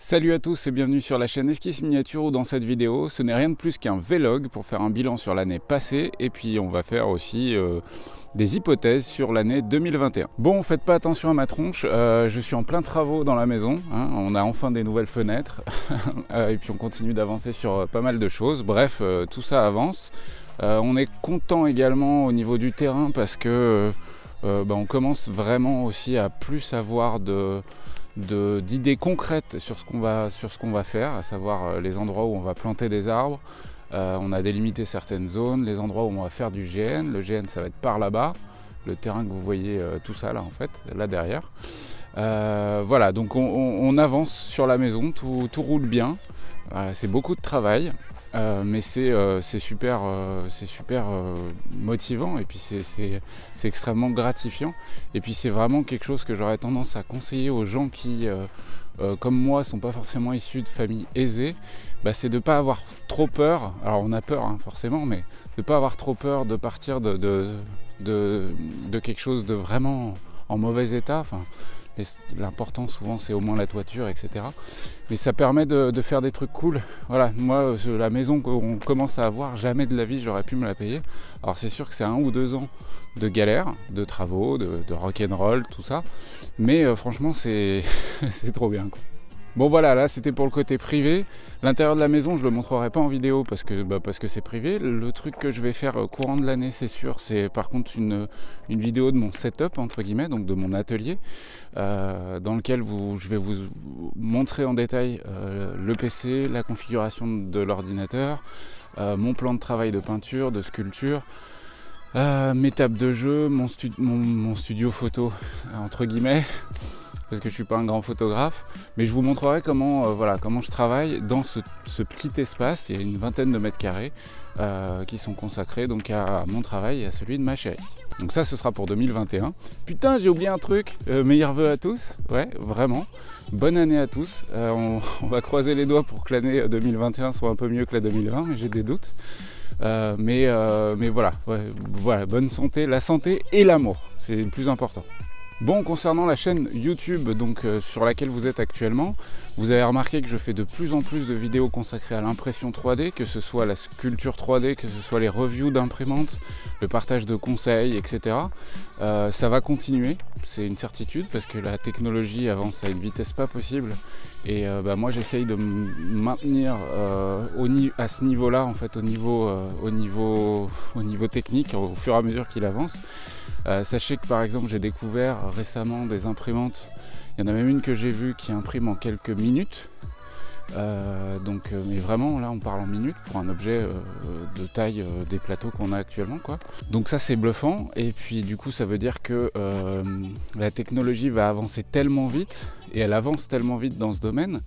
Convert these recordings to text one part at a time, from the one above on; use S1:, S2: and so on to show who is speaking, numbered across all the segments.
S1: Salut à tous et bienvenue sur la chaîne Esquisse Miniature où dans cette vidéo ce n'est rien de plus qu'un vlog pour faire un bilan sur l'année passée et puis on va faire aussi des hypothèses sur l'année 2021. Bon, faites pas attention à ma tronche, je suis en plein travaux dans la maison, hein, on a enfin des nouvelles fenêtres et puis on continue d'avancer sur pas mal de choses, bref tout ça avance. On est content également au niveau du terrain parce que on commence vraiment aussi à plus avoir d'idées concrètes sur ce qu'on va faire, à savoir les endroits où on va planter des arbres. On a délimité certaines zones, les endroits où on va faire du GN. Le GN, ça va être par là-bas, le terrain que vous voyez, tout ça là en fait, là derrière. Voilà, donc on avance sur la maison, tout roule bien. C'est beaucoup de travail. Mais c'est super motivant et puis c'est extrêmement gratifiant et puis c'est vraiment quelque chose que j'aurais tendance à conseiller aux gens qui comme moi sont pas forcément issus de familles aisées, c'est de ne pas avoir trop peur. Alors on a peur hein, forcément, mais de ne pas avoir trop peur de partir de quelque chose de vraiment en mauvais état. L'important souvent c'est au moins la toiture, etc. Mais ça permet de faire des trucs cool. Voilà, moi la maison qu'on commence à avoir, jamais de la vie j'aurais pu me la payer. Alors c'est sûr que c'est 1 ou 2 ans de galère, de travaux, de rock'n'roll, tout ça. Mais franchement c'est trop bien quoi. Bon voilà, là c'était pour le côté privé. L'intérieur de la maison je le montrerai pas en vidéo parce que c'est privé. Le truc que je vais faire courant de l'année c'est sûr, c'est par contre une vidéo de mon setup entre guillemets, donc de mon atelier, dans lequel je vais vous montrer en détail le PC, la configuration de l'ordinateur, mon plan de travail de peinture, de sculpture, mes tables de jeu, mon studio photo entre guillemets. Parce que je suis pas un grand photographe, mais je vous montrerai comment je travaille dans ce petit espace. Il y a une vingtaine de mètres carrés qui sont consacrés donc à mon travail et à celui de ma chérie. Donc ça, ce sera pour 2021. Putain, j'ai oublié un truc. Meilleurs vœux à tous. Ouais, vraiment. Bonne année à tous. On va croiser les doigts pour que l'année 2021 soit un peu mieux que la 2020, mais j'ai des doutes. Mais voilà, bonne santé, la santé et l'amour, c'est le plus important. Bon, concernant la chaîne YouTube sur laquelle vous êtes actuellement, vous avez remarqué que je fais de plus en plus de vidéos consacrées à l'impression 3D, que ce soit la sculpture 3D, que ce soit les reviews d'imprimantes, le partage de conseils, etc. Ça va continuer, c'est une certitude, parce que la technologie avance à une vitesse pas possible. Et moi j'essaye de me maintenir à ce niveau-là, en fait, au niveau technique, au fur et à mesure qu'il avance. Sachez que par exemple j'ai découvert récemment des imprimantes, il y en a même une que j'ai vue qui imprime en quelques minutes, mais vraiment là on parle en minutes pour un objet de taille des plateaux qu'on a actuellement quoi. Donc ça c'est bluffant et puis du coup ça veut dire que la technologie va avancer tellement vite et elle avance tellement vite dans ce domaine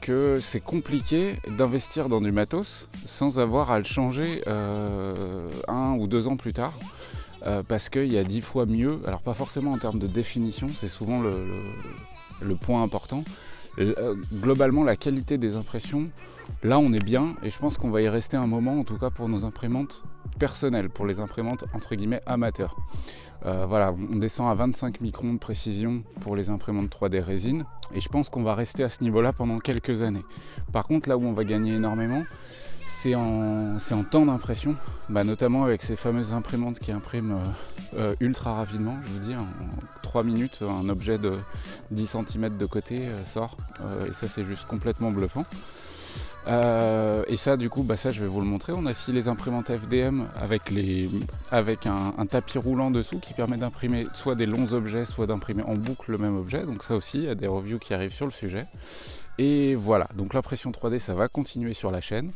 S1: que c'est compliqué d'investir dans du matos sans avoir à le changer 1 ou 2 ans plus tard. Parce qu'il y a 10 fois mieux, alors pas forcément en termes de définition, c'est souvent le point important. Globalement, la qualité des impressions, là on est bien, et je pense qu'on va y rester un moment, en tout cas pour nos imprimantes personnelles, pour les imprimantes entre guillemets amateurs. On descend à 25 microns de précision pour les imprimantes 3D résine, et je pense qu'on va rester à ce niveau-là pendant quelques années. Par contre, là où on va gagner énormément, c'est en temps d'impression, notamment avec ces fameuses imprimantes qui impriment ultra rapidement. Je vous dis, en 3 minutes, un objet de 10 cm de côté sort, et ça c'est juste complètement bluffant. Et ça du coup, ça je vais vous le montrer. On a aussi les imprimantes FDM avec un tapis roulant dessous qui permet d'imprimer soit des longs objets, soit d'imprimer en boucle le même objet. Donc ça aussi, il y a des reviews qui arrivent sur le sujet. Et voilà, donc l'impression 3D ça va continuer sur la chaîne.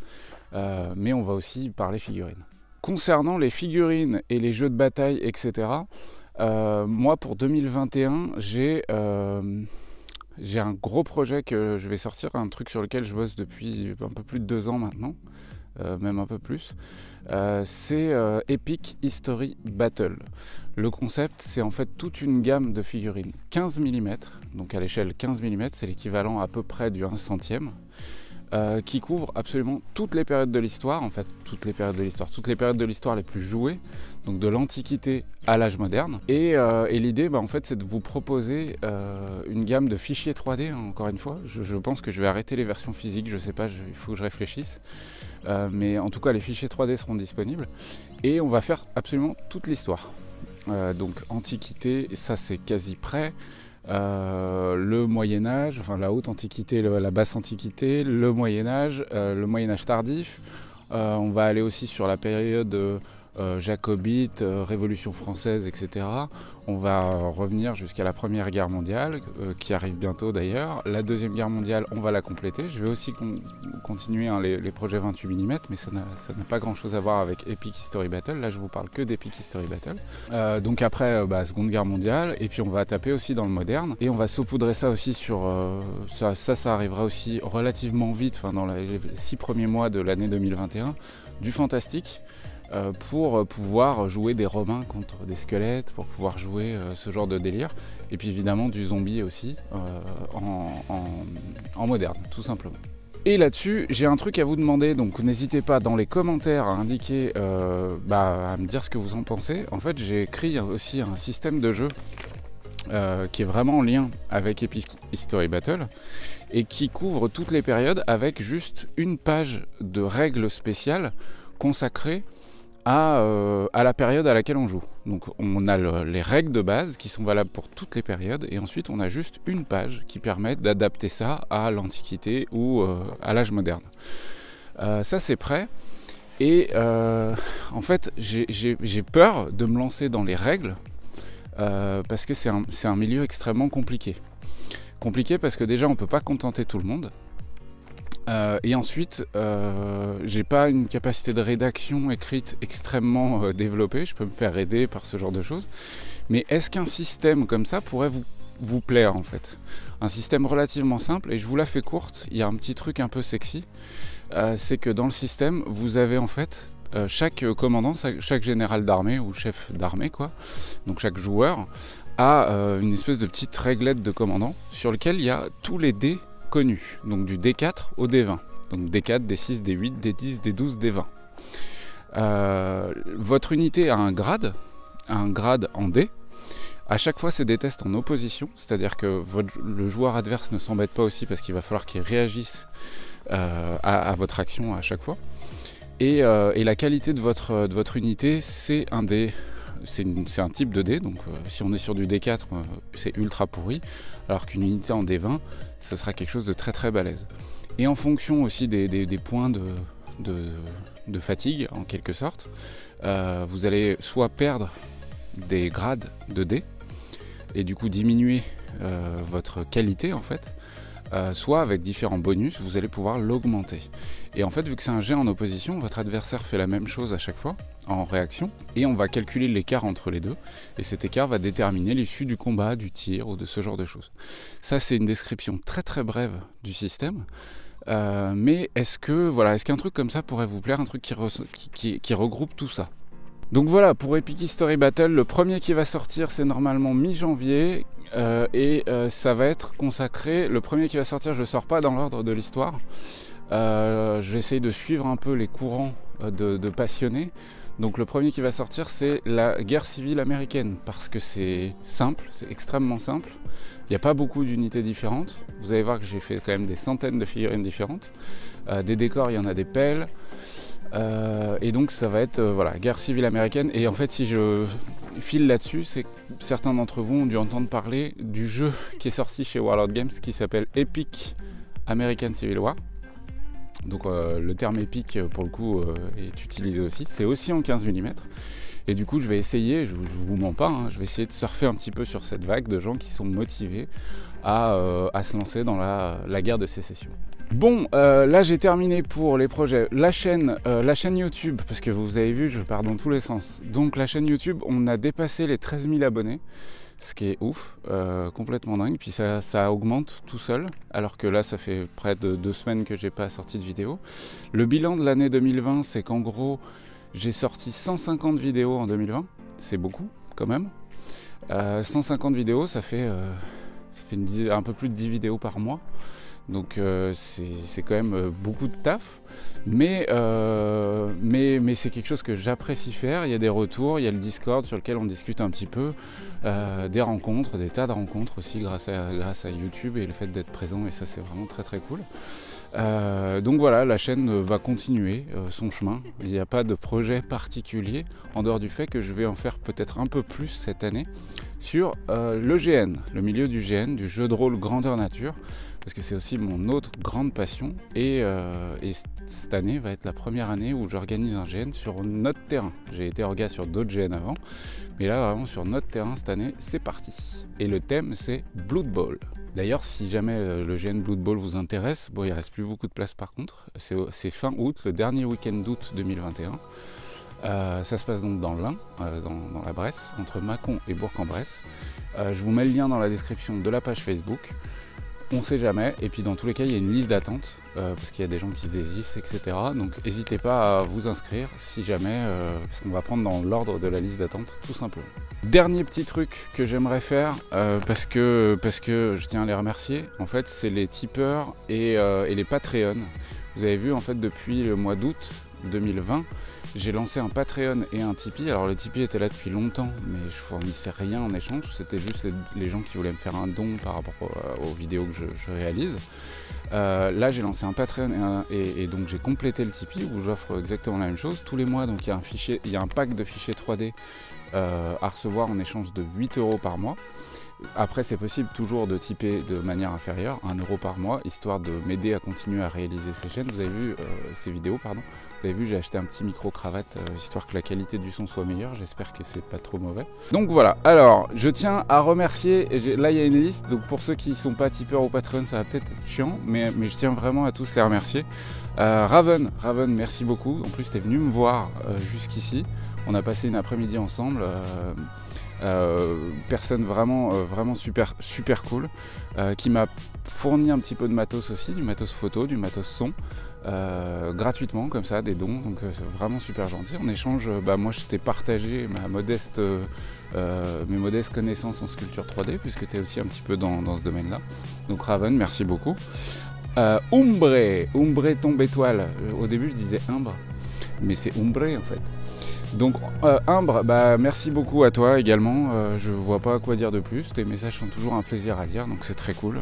S1: Mais on va aussi parler figurines. Concernant les figurines et les jeux de bataille, etc., moi pour 2021, j'ai un gros projet que je vais sortir, un truc sur lequel je bosse depuis un peu plus de 2 ans maintenant, même un peu plus. C'est Epic History Battle. Le concept, c'est en fait toute une gamme de figurines 15 mm, donc à l'échelle 15 mm, c'est l'équivalent à peu près du 1 centième. qui couvre absolument toutes les périodes de l'histoire, en fait toutes les périodes de l'histoire les plus jouées, donc de l'Antiquité à l'âge moderne. Et l'idée, en fait, c'est de vous proposer une gamme de fichiers 3D, hein, encore une fois. Je pense que je vais arrêter les versions physiques, je sais pas, il faut que je réfléchisse. Mais en tout cas, les fichiers 3D seront disponibles. Et on va faire absolument toute l'histoire. Donc Antiquité, ça c'est quasi prêt. Le Moyen-Âge, enfin la haute Antiquité, la basse Antiquité, le Moyen-Âge tardif. On va aller aussi sur la période jacobite, Révolution française, etc. On va revenir jusqu'à la Première Guerre mondiale, qui arrive bientôt d'ailleurs. La Deuxième Guerre mondiale, on va la compléter. Je vais aussi continuer les projets 28 mm, mais ça n'a pas grand-chose à voir avec Epic History Battle. Là, je vous parle que d'Epic History Battle. Donc après, Seconde Guerre mondiale, et puis on va taper aussi dans le moderne, et on va saupoudrer ça aussi sur... ça arrivera aussi relativement vite, dans les 6 premiers mois de l'année 2021, du fantastique, pour pouvoir jouer des Romains contre des squelettes, pour pouvoir jouer ce genre de délire, et puis évidemment du zombie aussi, en moderne, tout simplement. Et là-dessus, j'ai un truc à vous demander, donc n'hésitez pas dans les commentaires à indiquer, à me dire ce que vous en pensez. En fait, j'ai écrit aussi un système de jeu qui est vraiment en lien avec Epic History Battle, et qui couvre toutes les périodes avec juste une page de règles spéciales consacrées à la période à laquelle on joue. Donc on a les règles de base qui sont valables pour toutes les périodes, et ensuite on a juste une page qui permet d'adapter ça à l'Antiquité ou à l'âge moderne. Ça c'est prêt, et en fait j'ai peur de me lancer dans les règles parce que c'est un milieu extrêmement compliqué. Compliqué parce que déjà on ne peut pas contenter tout le monde. Et ensuite, j'ai pas une capacité de rédaction écrite extrêmement développée, je peux me faire aider par ce genre de choses. Mais est-ce qu'un système comme ça pourrait vous plaire en fait? Un système relativement simple, et je vous la fais courte, il y a un petit truc un peu sexy, c'est que dans le système, vous avez en fait chaque commandant, chaque général d'armée ou chef d'armée, quoi, donc chaque joueur a une espèce de petite réglette de commandant sur lequel il y a tous les dés connus, donc du D4 au D20, donc D4, D6, D8, D10, D12, D20. Votre unité a un grade en D. À chaque fois, c'est des tests en opposition, c'est-à-dire que le joueur adverse ne s'embête pas aussi parce qu'il va falloir qu'il réagisse à votre action à chaque fois. Et la qualité de votre unité, c'est un dé. C'est un type de dé, donc si on est sur du D4, c'est ultra pourri, alors qu'une unité en D20, ce sera quelque chose de très très balèze. Et en fonction aussi des points de fatigue, en quelque sorte, vous allez soit perdre des grades de dés, et du coup diminuer votre qualité en fait, soit avec différents bonus, vous allez pouvoir l'augmenter. Et en fait, vu que c'est un jet en opposition, votre adversaire fait la même chose à chaque fois, en réaction, et on va calculer l'écart entre les deux, et cet écart va déterminer l'issue du combat, du tir, ou de ce genre de choses. Ça, c'est une description très très brève du système, mais est-ce qu'un truc comme ça pourrait vous plaire, un truc qui regroupe tout ça? Donc voilà, pour Epic History Battle, le premier qui va sortir, c'est normalement mi-janvier, et ça va être consacré, le premier qui va sortir, je ne sors pas dans l'ordre de l'histoire, je vais essayer de suivre un peu les courants de passionnés. Donc le premier qui va sortir, c'est la guerre civile américaine, parce que c'est simple, c'est extrêmement simple. Il n'y a pas beaucoup d'unités différentes. Vous allez voir que j'ai fait quand même des centaines de figurines différentes. Des décors, il y en a des pelles. Et donc ça va être guerre civile américaine. Et en fait, si je file là-dessus, c'est que certains d'entre vous ont dû entendre parler du jeu qui est sorti chez Warlord Games, qui s'appelle Epic American Civil War. Donc le terme épique pour le coup est utilisé aussi, c'est aussi en 15 mm, et du coup je vais essayer, je vous mens pas, je vais essayer de surfer un petit peu sur cette vague de gens qui sont motivés à se lancer dans la guerre de sécession. Bon, là j'ai terminé pour les projets, la chaîne YouTube, parce que vous avez vu, je pars dans tous les sens. Donc la chaîne YouTube, on a dépassé les 13 000 abonnés, ce qui est ouf, complètement dingue, puis ça augmente tout seul, alors que là ça fait près de 2 semaines que j'ai pas sorti de vidéo. Le bilan de l'année 2020, c'est qu'en gros, j'ai sorti 150 vidéos en 2020, c'est beaucoup quand même. 150 vidéos, ça fait un peu plus de 10 vidéos par mois. donc c'est quand même beaucoup de taf. Mais c'est quelque chose que j'apprécie faire. Il y a des retours, il y a le Discord sur lequel on discute un petit peu, des rencontres, des tas de rencontres aussi grâce à YouTube et le fait d'être présent, et ça c'est vraiment très très cool. Donc voilà, la chaîne va continuer son chemin. Il n'y a pas de projet particulier en dehors du fait que je vais en faire peut-être un peu plus cette année sur le GN, le milieu du GN, du jeu de rôle grandeur nature, parce que c'est aussi mon autre grande passion, et cette année va être la première année où j'organise un GN sur notre terrain. J'ai été orga sur d'autres GN avant, mais là vraiment sur notre terrain cette année, c'est parti. Et le thème c'est Blood Bowl. D'ailleurs, si jamais le GN Blood Bowl vous intéresse, bon, il ne reste plus beaucoup de place par contre, c'est fin août, le dernier week-end d'août 2021. Ça se passe donc dans l'Ain, dans la Bresse, entre Mâcon et Bourg-en-Bresse. Je vous mets le lien dans la description de la page Facebook. On ne sait jamais, et puis dans tous les cas il y a une liste d'attente, parce qu'il y a des gens qui se désistent, etc. Donc n'hésitez pas à vous inscrire si jamais, parce qu'on va prendre dans l'ordre de la liste d'attente tout simplement. Dernier petit truc que j'aimerais faire, parce que je tiens à les remercier, en fait c'est les tipeurs et les Patreon. Vous avez vu en fait depuis le mois d'août 2020, j'ai lancé un Patreon et un Tipeee. Alors le Tipeee était là depuis longtemps, mais je fournissais rien en échange. C'était juste les gens qui voulaient me faire un don par rapport aux vidéos que je réalise. Là j'ai lancé un Patreon et donc j'ai complété le Tipeee où j'offre exactement la même chose. Tous les mois donc il y a un pack de fichiers 3D à recevoir en échange de 8 € par mois. Après c'est possible toujours de tiper de manière inférieure, 1 € par mois, histoire de m'aider à continuer à réaliser ces chaînes. Vous avez vu ces vidéos, pardon. Vous avez vu, j'ai acheté un petit micro cravate, histoire que la qualité du son soit meilleure. J'espère que c'est pas trop mauvais. Donc voilà, alors je tiens à remercier, là il y a une liste, donc pour ceux qui ne sont pas tipeurs ou Patreon, ça va peut-être être chiant, mais je tiens vraiment à tous les remercier. Raven, merci beaucoup, en plus tu es venu me voir jusqu'ici. On a passé une après-midi ensemble. Personne vraiment super cool, qui m'a fourni un petit peu de matos aussi, du matos photo, du matos son, gratuitement comme ça, des dons, donc c'est vraiment super gentil. En échange, moi je t'ai partagé mes modestes connaissances en sculpture 3D, puisque tu es aussi un petit peu dans ce domaine là, donc Raven, merci beaucoup. Umbre tombe étoile, au début je disais Umbre, mais c'est Umbre en fait. Donc Umbre, merci beaucoup à toi également, je vois pas quoi dire de plus, tes messages sont toujours un plaisir à lire, donc c'est très cool.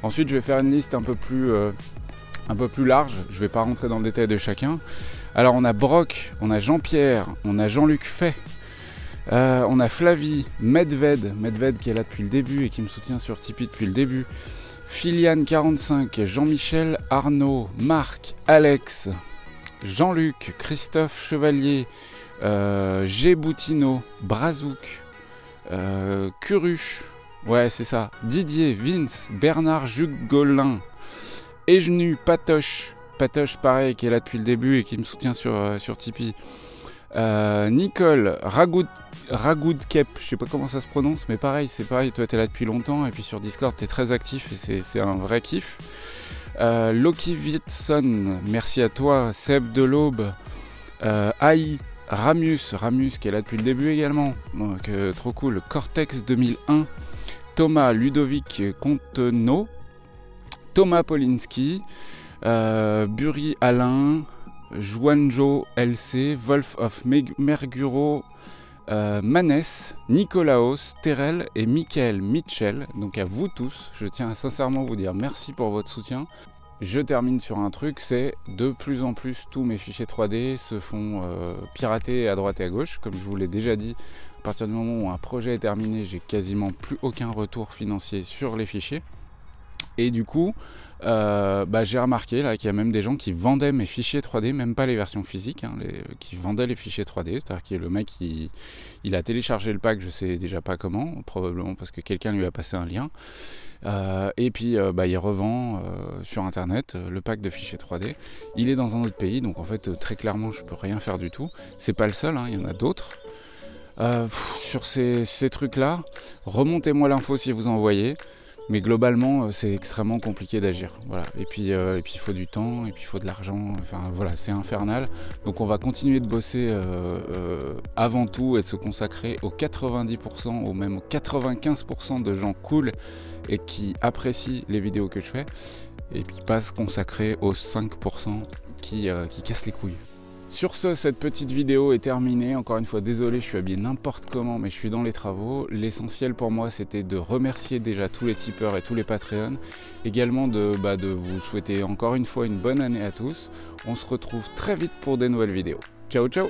S1: Ensuite je vais faire une liste un peu plus large, je vais pas rentrer dans le détail de chacun. Alors on a Brock, on a Jean-Pierre, on a Jean-Luc Fay, on a Flavie, Medved qui est là depuis le début et qui me soutient sur Tipeee depuis le début, Philiane45, Jean-Michel, Arnaud, Marc, Alex, Jean-Luc, Christophe Chevalier, G. Boutineau, Brazouk, Curuche, ouais c'est ça, Didier, Vince, Bernard Jugolin, Ejnu, Patoche pareil qui est là depuis le début et qui me soutient sur Tipeee, Nicole, Ragoudkep, je sais pas comment ça se prononce, mais pareil, c'est pareil, toi t'es là depuis longtemps et puis sur Discord t'es très actif et c'est un vrai kiff. Loki Vitson, merci à toi, Seb de l'Aube, Aïe, Ramus qui est là depuis le début également, donc trop cool, Cortex 2001, Thomas, Ludovic Contenot, Thomas Polinski, Buri Alain, Juanjo LC, Wolf of Merguro, Manès, Nicolaos, Terrell et Michael Mitchell. Donc à vous tous, je tiens à sincèrement vous dire merci pour votre soutien. Je termine sur un truc, c'est de plus en plus tous mes fichiers 3D se font pirater à droite et à gauche. Comme je vous l'ai déjà dit, à partir du moment où un projet est terminé, j'ai quasiment plus aucun retour financier sur les fichiers. Et du coup, j'ai remarqué là qu'il y a même des gens qui vendaient mes fichiers 3D, même pas les versions physiques, qui vendaient les fichiers 3D, c'est-à-dire que le mec il a téléchargé le pack, je sais déjà pas comment, probablement parce que quelqu'un lui a passé un lien, et puis il revend sur internet le pack de fichiers 3D, il est dans un autre pays, donc en fait très clairement je peux rien faire du tout, c'est pas le seul, il y en a d'autres. Sur ces trucs là, remontez-moi l'info si vous en voyez. Mais globalement, c'est extrêmement compliqué d'agir. Voilà. Et puis il faut du temps, et puis il faut de l'argent. Enfin voilà, c'est infernal. Donc on va continuer de bosser avant tout et de se consacrer aux 90% ou même aux 95% de gens cool et qui apprécient les vidéos que je fais. et puis pas se consacrer aux 5% qui cassent les couilles. Sur ce, cette petite vidéo est terminée. Encore une fois, désolé, je suis habillé n'importe comment, mais je suis dans les travaux. L'essentiel pour moi, c'était de remercier déjà tous les tipeurs et tous les Patreons. Également de vous souhaiter encore une fois une bonne année à tous. On se retrouve très vite pour des nouvelles vidéos. Ciao, ciao!